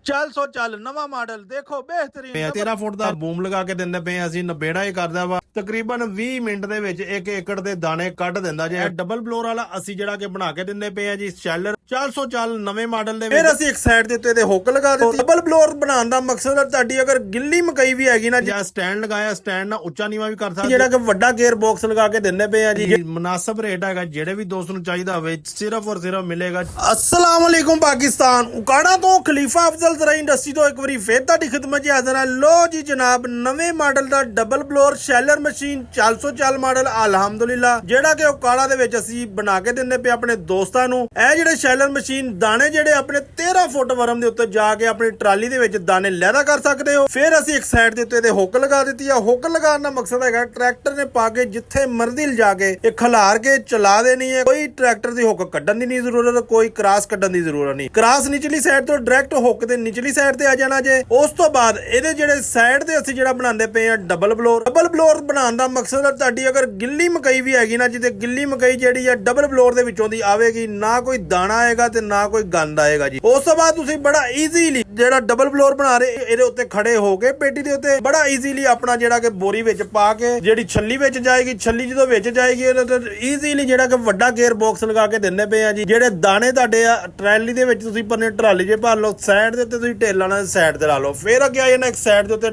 ਚੱਲ ਸੋ ਚੱਲ ਨਵਾਂ ਮਾਡਲ ਦੇਖੋ ਬਿਹਤਰੀਨ 13 ਫੁੱਟ ਦਾ ਬੂਮ ਲਗਾ ਕੇ ਦਿੰਦੇ ਪਏ ਅਸੀਂ ਨਬੇੜਾ ਹੀ ਕਰਦਾ ਵਾ ਤਕਰੀਬਨ 20 ਮਿੰਟ ਦੇ ਵਿੱਚ 1 ਏਕੜ ਦੇ ਦਾਣੇ ਕੱਢ ਦਿੰਦਾ ਜੇ ਡਬਲ ਬਲੋਰ ਵਾਲਾ ਅਸੀਂ ਜਿਹੜਾ ਕਿ ਬਣਾ ਕੇ ਦਿੰਦੇ ਪਏ ਆ ਜੀ ਸ਼ੈਲਰ 400 ਚੱਲ ਨਵੇਂ ਮਾਡਲ ਦੇ ਵਿੱਚ। ਫਿਰ ਅਸੀਂ ਇੱਕ ਸਾਈਡ ਦੇ ਉੱਤੇ ਇਹਦੇ ਹੁੱਕ ਲਗਾ ਦਿੱਤੀ। ਡਬਲ ਬਲੋਰ ਬਣਾਉਣ ਦਾ ਮਕਸਦ ਹੈ ਤੁਹਾਡੀ ਅਗਰ ਗਿੱਲੀ ਮਕਈ ਵੀ ਹੈਗੀ ਨਾ ਜਾਂ ਸਟੈਂਡ ਲਗਾਇਆ ਸਟੈਂਡ ਨਾਲ ਉੱਚਾ ਨੀਵਾ ਵੀ ਕਰ ਸਕਦੇ ਜਿਹੜਾ ਕਿ ਵੱਡਾ ਗੇਅਰ ਬਾਕਸ ਲਗਾ ਕੇ ਦਿੰਦੇ ਪਏ ਆ ਜੀ। ਮੁਨਾਸਬ ਰੇਟ ਹੈਗਾ ਜਿਹੜੇ ਵੀ ਦੋਸਤ ਨੂੰ ਚਾਹੀਦਾ ਹੋਵੇ ਸਿਰਫ ਔਰ ਸਿਰਫ ਮਿਲੇਗਾ। अस्सलाम वालेकुम पाकिस्तान उकाड़ा तो खलीफा अफजल ज़राई इंडस्ट्री तो एक बारी फिर तुहाडी खिदमत च हाज़र हां। लो जी जनाब नवे मॉडल दा double blower sheller machine 404 model अलहमदुलिल्ला जेड़ा कि उकाड़ा दे विच असीं बना के दिंदे पे अपने दोस्तां नूं। ਇਹ ਜਿਹੜੇ ਸ਼ੈਲਰ ਮਸ਼ੀਨ ਦਾਣੇ ਜਿਹੜੇ ਆਪਣੇ 13 ਫੁੱਟ ਵਰਮ ਦੇ ਉੱਤੇ ਜਾ ਕੇ ਆਪਣੀ ਟਰਾਲੀ ਦੇ ਵਿੱਚ ਦਾਣੇ ਲੈਦਾ ਕਰ ਸਕਦੇ ਹੋ। ਫਿਰ ਅਸੀਂ ਇੱਕ ਸਾਈਡ ਦੇ ਉੱਤੇ ਇਹਦੇ ਹੁੱਕ ਲਗਾ ਦਿੱਤੀ ਆ। ਹੁੱਕ ਲਗਾਉਣ ਦਾ ਮਕਸਦ ਹੈਗਾ ਟਰੈਕਟਰ ਨੇ ਪਾ ਕੇ ਜਿੱਥੇ ਮਰਜ਼ੀ ਲਿਜਾ ਕੇ ਇਹ ਖਿਲਾਰ ਕੇ ਚਲਾ ਦੇਣੀ ਹੈ। ਕੋਈ ਟਰੈਕਟਰ ਦੀ ਹੁੱਕ ਕੱਢਣ ਦੀ ਨਹੀਂ ਜ਼ਰੂਰਤ, ਕੋਈ ਕ੍ਰਾਸ ਕੱਢਣ ਦੀ ਜ਼ਰੂਰਤ ਨਹੀਂ। ਕ੍ਰਾਸ ਨਿਚਲੀ ਸਾਈਡ ਤੋਂ ਡਾਇਰੈਕਟ ਹੁੱਕ ਦੇ ਨਿਚਲੀ ਸਾਈਡ ਤੇ ਆ ਜਾਣਾ ਜੇ। ਉਸ ਤੋਂ ਬਾਅਦ ਇਹਦੇ ਜਿਹੜੇ ਸਾਈਡ ਤੇ ਅਸੀਂ ਜਿਹੜਾ ਬਣਾਉਂਦੇ ਪਏ ਆ ਡਬਲ ਬਲੋਰ। ਡਬਲ ਬਲੋਰ ਬਣਾਉਣ ਦਾ ਮਕਸਦ ਹੈ ਤੁਹਾਡੀ ਅਗਰ ਗਿੱਲੀ ਮਕਈ ਵੀ ਹੈਗੀ ਨਾ ਜਿੱਤੇ ਗਿੱਲੀ ਮਕਈ ਜਿਹੜੀ ਆ ਡਬਲ ਬਲੋਰ ਦੇ ਵਿੱਚੋਂ ਦੀ ਆਵੇਗੀ, ਨਾ ਕੋਈ ਦਾਣਾ ਆਏਗਾ ਤੇ ਨਾ ਕੋਈ ਗੰਦ ਆਏਗਾ ਜੀ। ਉਸ ਤੋਂ ਬਾਅਦ ਤੁਸੀਂ ਬੜਾ ਈਜ਼ੀਲੀ ਜਿਹੜਾ ਡਬਲ ਬਲੋਰ ਬਣਾ ਰਹੇ ਇਹਦੇ ਉੱਤੇ ਖੜੇ ਹੋ ਕੇ ਪੇਟੀ ਦੇ ਉੱਤੇ ਬੜਾ ਈਜ਼ੀਲੀ ਆਪਣਾ ਜਿਹੜਾ ਕਿ ਬੋਰੀ ਵਿੱਚ ਪਾ ਕੇ ਜਿਹੜੀ ਛੱਲੀ ਵਿੱਚ ਜਾਏਗੀ, ਛੱਲੀ ਜਦੋਂ ਵਿੱਚ ਜਾਏਗੀ ਉਹਦੇ ਤੇ ਈਜ਼ੀਲੀ ਜਿਹੜਾ ਕਿ ਵੱਡਾ ਗੇਅਰ ਬਾਕਸ ਲਗਾ ਕੇ ਦਿੰਦੇ ਪਏ ਆ ਜੀ। ਜਿਹੜੇ ਦਾਣੇ ਤੁਹਾਡੇ ਆ ਟਰਾਲੀ ਦੇ ਵਿੱਚ ਤੁਸੀਂ ਪਰਨੇ ਟਰਾਲੀ 'ਚ ਭਰ ਲਓ, ਸਾਈਡ ਦੇ ਉੱਤੇ ਤੁਸੀਂ ਢੇਲਾਂ ਨਾਲ ਸਾਈਡ ਤੇ ਲਾ ਲਓ। ਫਿਰ ਅੱਗੇ ਆ ਜਾਣਾ ਇੱਕ ਸਾਈਡ ਦੇ ਉੱਤੇ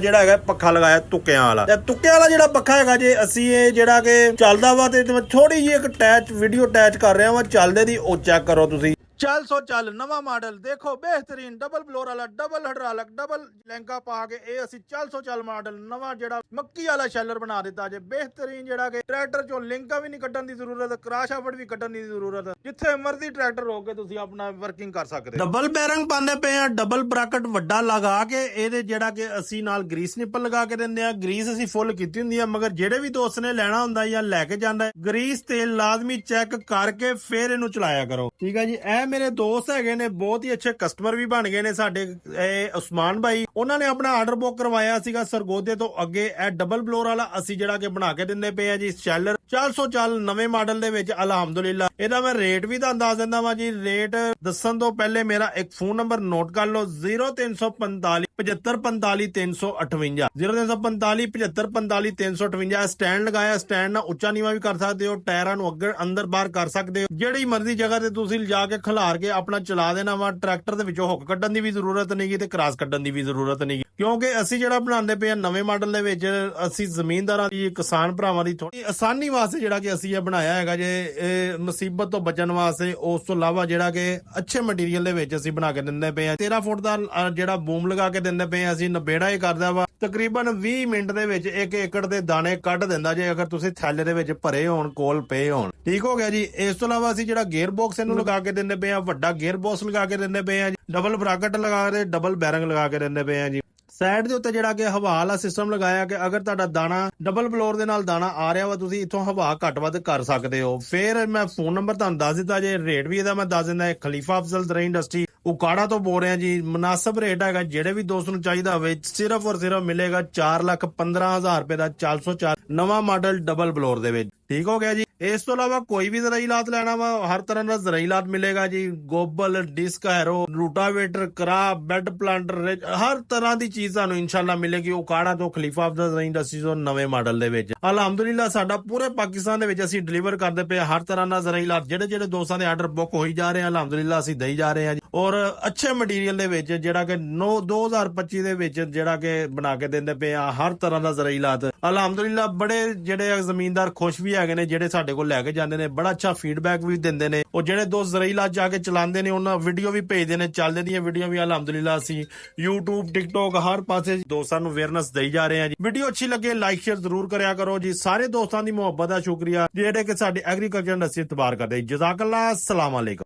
ਜਿਹੜਾ ਹੈਗਾ ਪੱਖਾ ਲਗਾਇਆ ਤੁੱਕਿਆਂ ਵਾਲਾ। ਤੇ ਤੁੱਕਿਆਂ ਵਾਲਾ ਜਿਹੜਾ ਪੱਖਾ ਹੈਗਾ ਜੇ ਅਸੀਂ ਇਹ ਜਿਹੜਾ ਕਿ ਚੱਲਦਾ ਵਾ ਤੇ ਥੋੜੀ ਜਿਹੀ ਇੱਕ ਅਟੈਚ ਵੀਡੀਓ ਅਟੈਚ ਕਰ ਰਿਹਾ ਵਾ ਚੱਲਦੇ ਦੀ, ਉਹ ਚੈੱਕ ਕਰੋ ਤੁਸੀਂ। ਚੱਲ ਸੋ ਚੱਲ ਨਵਾਂ ਮਾਡਲ ਦੇਖੋ ਬਿਹਤਰੀਨ ਡਬਲ ਬਲੋਰ ਵਾਲਾ, ਡਬਲ ਹਾਈਡ੍ਰੋਲਿਕ, ਡਬਲ ਲੈਂਕਾ ਪਾ ਕੇ ਇਹ ਅਸੀਂ ਚੱਲ ਸੋ ਚੱਲ ਮਾਡਲ ਨਵਾਂ ਜਿਹੜਾ ਮੱਕੀ ਵਾਲਾ ਸ਼ੈਲਰ ਬਣਾ ਦਿੱਤਾ ਜੇ। ਬਿਹਤਰੀਨ ਜਿਹੜਾ ਕਿ ਟਰੈਕਟਰ ਚੋਂ ਲਿੰਕਾਂ ਵੀ ਨਹੀਂ ਕੱਢਣ ਦੀ ਜ਼ਰੂਰਤ, ਕ੍ਰਾਸ਼ਆਫਟ ਵੀ ਕੱਢਣ ਦੀ ਜ਼ਰੂਰਤ, ਜਿੱਥੇ ਮਰਜ਼ੀ ਟਰੈਕਟਰ ਹੋ ਕੇ ਤੁਸੀਂ ਆਪਣਾ ਵਰਕਿੰਗ ਕਰ ਸਕਦੇ। ਡਬਲ ਬੈਰਿੰਗ ਪਾਉਂਦੇ ਪਏ ਆ, ਡਬਲ ਬ੍ਰੈਕਟ ਵੱਡਾ ਲਗਾ ਕੇ ਇਹਦੇ ਜਿਹੜਾ ਕਿ ਅਸੀਂ ਨਾਲ ਗਰੀਸ ਨਿੱਪਲ ਲਗਾ ਕੇ ਦਿੰਦੇ ਆ। ਗਰੀਸ ਅਸੀਂ ਫੁੱਲ ਕੀਤੀ ਹੁੰਦੀ ਆ, ਮਗਰ ਜਿਹੜੇ ਵੀ ਦੋਸਤ ਨੇ ਲੈਣਾ ਹੁੰਦਾ ਜਾਂ ਲੈ ਕੇ ਜਾਂਦਾ ਗਰੀਸ ਤੇਲ ਲਾਜ਼ਮੀ ਚੈੱਕ ਕਰਕੇ ਫਿਰ ਇਹਨੂੰ ਚਲਾਇਆ ਕਰੋ, ਠੀਕ ਹੈ ਜੀ। ਇਹ ਮੇਰੇ ਦੋਸਤ ਹੈਗੇ ਨੇ, ਬਹੁਤ ਹੀ ਅੱਛੇ ਕਸਟਮਰ ਵੀ ਬਣ ਗਏ ਨੇ ਸਾਡੇ। ਉਸਮਾਨ ਭਾਈ ਉਹਨਾਂ ਨੇ ਆਪਣਾ ਆਰਡਰ ਬੁੱਕ ਕਰਵਾਇਆ ਸੀਗਾ ਸਰਗੋਦੇ ਤੋਂ ਅੱਗੇ। ਇਹ ਡਬਲ ਬਲੋਰ ਵਾਲਾ ਅਸੀਂ ਜਿਹੜਾ ਕਿ ਬਣਾ ਕੇ ਦਿੰਦੇ ਪਏ ਆ ਜੀ ਸ਼ੈਲਰ 404 ਨਵੇਂ ਮਾਡਲ ਦੇ ਵਿੱਚ ਅਲਹਮਦੁਲਿਲਾ। ਇਹਦਾ ਮੈਂ ਰੇਟ ਵੀ ਤੁਹਾਨੂੰ ਦੱਸ ਦਿੰਦਾ ਵਾਂ ਜੀ। ਰੇਟ ਦੱਸਣ ਤੋਂ ਪਹਿਲੇ ਮੇਰਾ ਇੱਕ ਫੋਨ ਨੰਬਰ ਨੋਟ ਕਰ ਲਓ 0345 7545 358 0345 7545 358। ਸਟੈਂਡ ਲਗਾਇਆ, ਸਟੈਂਡ ਨਾਲ ਉੱਚਾ ਨੀਵਾ ਵੀ ਕਰ ਸਕਦੇ ਹੋ, ਟਾਇਰਾਂ ਨੂੰ ਅੱਗੇ ਅੰਦਰ ਬਾਹਰ ਕਰ ਸਕਦੇ ਹੋ। ਜਿਹੜੀ ਮਰਜ਼ੀ ਜਗ੍ਹਾ ਤੇ ਤੁਸੀਂ ਲਿਜਾ ਕੇ ਖਿਲਾਰ ਕੇ ਆਪਣਾ ਚਲਾ ਦੇਣਾ ਵਾ। ਟਰੈਕਟਰ ਦੇ ਵਿੱਚੋਂ ਹੁੱਕ ਕੱਢਣ ਦੀ ਵੀ ਜ਼ਰੂਰਤ ਨਹੀਂਗੀ ਤੇ ਕ੍ਰਾਸ ਕੱਢਣ ਦੀ ਵੀ ਜ਼ਰੂਰਤ ਨਹੀਂਗੀ, ਕਿਉਂਕਿ ਅਸੀਂ ਜਿਹੜਾ ਬਣਾਉਂਦੇ ਪਏ ਆ ਨਵੇਂ ਮਾਡਲ ਦੇ ਵਿੱਚ ਅਸੀਂ ਜ਼ਮੀਨਦਾਰਾਂ ਦੀ, ਕਿਸਾਨ ਭਰਾਵਾਂ ਦੀ ਥੋੜੀ ਆਸਾਨੀ ਵਾਸਤੇ ਜਿਹੜਾ ਕਿ ਅਸੀਂ ਇਹ ਬਣਾਇਆ ਹੈਗਾ ਜੇ, ਇਹ ਮੁਸੀਬਤ ਤੋਂ ਬਚਣ ਵਾਸਤੇ। ਉਸ ਤੋਂ ਇਲਾਵਾ ਜਿਹੜਾ ਕਿ ਅੱਛੇ ਮਟੀਰੀਅਲ ਦੇ ਵਿੱਚ ਅਸੀਂ ਬਣਾ ਕੇ ਦਿੰਦੇ ਪਏ ਆ। 13 ਫੁੱਟ ਦਾ ਜਿਹੜਾ ਬੂਮ ਲਗਾ ਕੇ ਦਿੰਦੇ ਪਏ ਆ ਅਸੀਂ ਨਬੇੜਾ ਹੀ ਕਰਦਾ ਵਾ ਤਕਰੀਬਨ 20 ਮਿੰਟ ਦੇ ਵਿੱਚ 1 ਏਕੜ ਦੇ ਦਾਣੇ ਕੱਢ ਦਿੰਦਾ ਜੇ ਅਗਰ ਤੁਸੀਂ ਥੈਲੇ ਦੇ ਵਿੱਚ ਭਰੇ ਹੋਣ, ਕੋਲ ਪਏ ਹੋਣ, ਠੀਕ ਹੋ ਗਿਆ ਜੀ। ਇਸ ਤੋਂ ਇਲਾਵਾ ਅਸੀਂ ਜਿਹੜਾ ਗੇਅਰ ਬਾਕਸ ਇਹਨੂੰ ਲਗਾ ਕੇ ਦਿੰਦੇ ਪਏ ਆ, ਵੱਡਾ ਗੇਅਰ ਬਾਕਸ ਲਗਾ ਕੇ ਦਿੰਦੇ ਪਏ ਆ ਜੀ। ਡਬਲ ਬ੍ਰੈਕਟ ਲਗਾ ਕੇ ਡਬਲ ਬੈਰਿੰਗ ਲਗਾ ਕੇ ਦਿੰਦੇ ਪਏ ਆ ਜੀ। ਸਾਈਡ ਦੇ ਉੱਤੇ ਜਿਹੜਾ ਕਿ ਹਵਾ ਵਾਲਾ ਸਿਸਟਮ ਲਗਾਇਆ ਕਿ ਅਗਰ ਤੁਹਾਡਾ ਦਾਣਾ ਡਬਲ ਬਲੋਰ ਦੇ ਨਾਲ ਦਾਣਾ ਆ ਰਿਹਾ ਵਾ ਤੁਸੀਂ ਇੱਥੋਂ ਹਵਾ ਘੱਟ ਵੱਧ ਕਰ ਸਕਦੇ ਹੋ। ਫਿਰ ਮੈਂ ਫੋਨ ਨੰਬਰ ਤੁਹਾਨੂੰ ਦੱਸ ਦਿੱਤਾ ਜੇ, ਰੇਟ ਵੀ ਇਹਦਾ ਮੈਂ ਦੱਸ ਦਿੰਦਾ। ਖਲੀਫਾ ਅਫਜ਼ਲ ਜ਼ਰਾਈ ਇੰਡਸਟਰੀ ਉਕਾੜਾ ਤੋਂ ਬੋਲ ਰਿਹਾ ਜੀ। ਮੁਨਾਸਬ ਰੇਟ ਹੈਗਾ ਜਿਹੜੇ ਵੀ ਦੋਸਤ ਨੂੰ ਚਾਹੀਦਾ ਹੋਵੇ ਸਿਰਫ ਔਰ ਸਿਰਫ ਮਿਲੇਗਾ 4,15,000 ਰੁਪਏ ਦਾ 404 ਨਵਾਂ ਮਾਡਲ ਡਬਲ ਬਲੋਰ ਦੇ ਵਿੱਚ, ਠੀਕ ਹੋ ਗਿਆ ਜੀ। ਇਸ ਤੋਂ ਇਲਾਵਾ ਕੋਈ ਵੀ ਜ਼ਰਾਈਲਾਤ ਲੈਣਾ ਵਾ ਹਰ ਤਰ੍ਹਾਂ ਦਾ ਜ਼ਰਾਈਲਾਤ ਮਿਲੇਗਾ ਜੀ। ਗੋਬਲ, ਡਿਸਕ ਹੈਰੋ, ਰੂਟਾਵੇਟਰ, ਕਰਾ, ਬੈਡ ਪਲਾਂਟਰ, ਹਰ ਤਰ੍ਹਾਂ ਦੀ ਚੀਜ਼ ਤੁਹਾਨੂੰ ਇਨਸ਼ਾਅੱਲਾ ਮਿਲੇਗੀ ਉਕਾੜਾ ਤੋਂ ਖਲੀਫਾ ਅਫਜ਼ਲ ਜ਼ਰਾਈ ਇੰਡਸਟਰੀ ਤੋਂ ਨਵੇਂ ਮਾਡਲ ਦੇ ਵਿੱਚ। ਅਲਹਮਦੁਲਿਲਾ ਸਾਡਾ ਪੂਰੇ ਪਾਕਿਸਤਾਨ ਦੇ ਵਿੱਚ ਅਸੀਂ ਡਿਲੀਵਰ ਕਰਦੇ ਪਏ ਹਰ ਤਰ੍ਹਾਂ ਦਾ ਜ਼ਰਾਈਲਾਤ। ਜਿਹੜੇ ਦੋਸਤਾਂ ਦੇ ਆਰਡਰ ਬੁੱਕ ਹੋਈ ਜਾ ਰਹੇ ਆ ਅਲਹਮਦੁਲਿਲਾ ਅਸੀਂ ਦੇਈ ਜਾ ਰਹੇ ਹਾਂ ਜੀ। ਔਰ ਅੱਛੇ ਮਟੀਰੀਅਲ ਦੇ ਵਿੱਚ ਜਿਹੜਾ ਕਿ 2025 ਦੇ ਵਿੱਚ ਜਿਹੜਾ ਕਿ ਬਣਾ ਕੇ ਦਿੰਦੇ ਪਏ ਆ ਹਰ ਤਰ੍ਹਾਂ ਦਾ ਜ਼ਰਾਈਲਾਤ। ਅਲਹਮਦੁਲਿਲਾ ਬੜੇ ਜਿਹੜੇ ਜ਼ਮੀਨਦਾਰ ਖੁਸ਼ ਵੀ ਹੈਗੇ ਨੇ, ਜਿਹੜੇ ਸਾਡੇ ਕੋਲ ਲੈ ਕੇ ਜਾਂਦੇ ਨੇ, ਬੜਾ ਅੱਛਾ ਫੀਡਬੈਕ ਵੀ ਦਿੰਦੇ ਨੇ। ਉਹ ਜਿਹੜੇ ਦੋਸਤ ਜ਼ਰਾਈਲਾਤ ਜਾ ਕੇ ਚਲਾਉਂਦੇ ਨੇ ਉਹਨਾਂ ਵੀਡੀਓ ਵੀ ਭੇਜਦੇ ਨੇ, ਚੱਲਦੇ ਦੀਆਂ ਵੀਡੀਓ ਵੀ ਅਲਹਮਦੁਲਿਲਾ ਅਸੀਂ YouTube, TikTok ਹਰ ਪਾਸੇ ਦੋਸਤਾਂ ਨੂੰ ਅਵੇਅਰਨੈਸ ਦੇਈ ਜਾ ਰਹੇ ਹਾਂ ਜੀ। ਵੀਡੀਓ ਅੱਛੀ ਲੱਗੇ ਲਾਈਕ ਸ਼ੇਅਰ ਜ਼ਰੂਰ ਕਰਿਆ ਕਰੋ ਜੀ। ਸਾਰੇ ਦੋਸਤਾਂ ਦੀ ਮੁਹੱਬਤ ਦਾ ਸ਼ੁਕਰੀਆ ਜਿਹੜੇ ਕਿ ਸਾਡੇ ਐਗਰੀਕਲਚਰ ਇੰਡਸਟਰੀ ਇਤਬਾਰ ਕਰਦੇ। ਜਜ਼ਾਕੱਲਾ, अस्सलाम वालेकुम।